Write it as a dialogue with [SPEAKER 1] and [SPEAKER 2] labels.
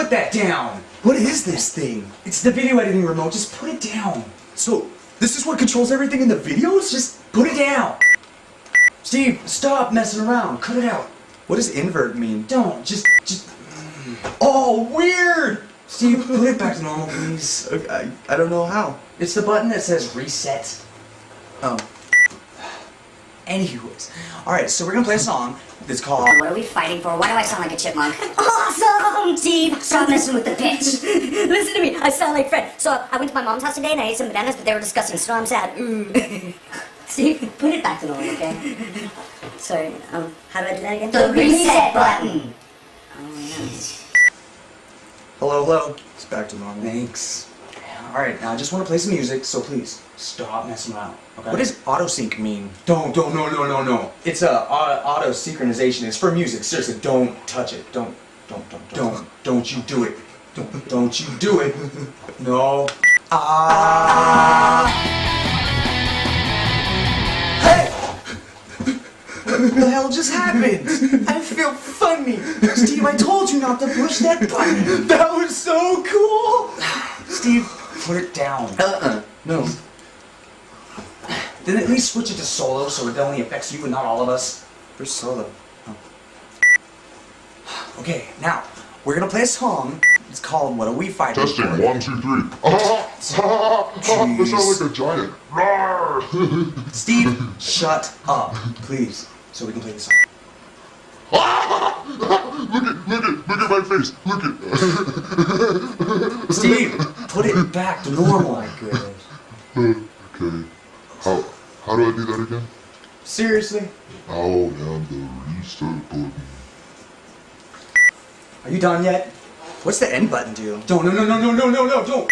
[SPEAKER 1] put that down!
[SPEAKER 2] What is this thing?
[SPEAKER 1] It's the video editing remote, just put it down.
[SPEAKER 2] So, this is what controls everything in the videos?
[SPEAKER 1] Just put it down. Steve, stop messing around. Cut it out.
[SPEAKER 2] What does invert mean?
[SPEAKER 1] Don't. Just.
[SPEAKER 2] Oh, weird!
[SPEAKER 1] Steve, put it back to normal, please.
[SPEAKER 2] I don't know how.
[SPEAKER 1] It's the button that says reset.
[SPEAKER 2] Oh. Anyways. Alright, so we're gonna play a song that's called...
[SPEAKER 3] What are we fighting for? Why do I sound like a chipmunk? Awesome! Steve, stop messing with the pitch. Listen to me, I sound like Fred. So I went to my mom's house today and I ate some bananas, but they were disgusting, so now I'm sad. Steve, put it back to normal, okay? Sorry, how do I do that again? The reset button! Oh, nice.
[SPEAKER 2] Hello. It's back to normal.
[SPEAKER 1] Thanks. Alright, now I just want to play some music, so please, stop messing around, okay?
[SPEAKER 2] What does auto-sync mean?
[SPEAKER 1] No. It's auto-synchronization. It's for music. Seriously, don't touch it. Don't you do it. Don't you do it. No.
[SPEAKER 2] Hey! What the hell just happened? I feel funny. Steve, I told you not to push that button.
[SPEAKER 1] That was so cool! Steve, put it down.
[SPEAKER 2] No.
[SPEAKER 1] Then at least switch it to solo so it only affects you and not all of us.
[SPEAKER 2] Where's solo?
[SPEAKER 1] Okay, now,
[SPEAKER 2] We're gonna play a song. It's called What Are We Fighting
[SPEAKER 4] Testing,
[SPEAKER 2] For?
[SPEAKER 4] 1, 2, 3. I sound like a giant. Rawr.
[SPEAKER 1] Steve, shut up, please, so we can play the song.
[SPEAKER 4] Look at my face. Look at.
[SPEAKER 1] Steve, put it back to normal.
[SPEAKER 2] Oh my goodness.
[SPEAKER 4] Okay. How do I do that again?
[SPEAKER 1] Seriously?
[SPEAKER 4] Oh, and the reset button.
[SPEAKER 1] Are you done yet?
[SPEAKER 2] What's the end button do?
[SPEAKER 1] Don't, no, don't.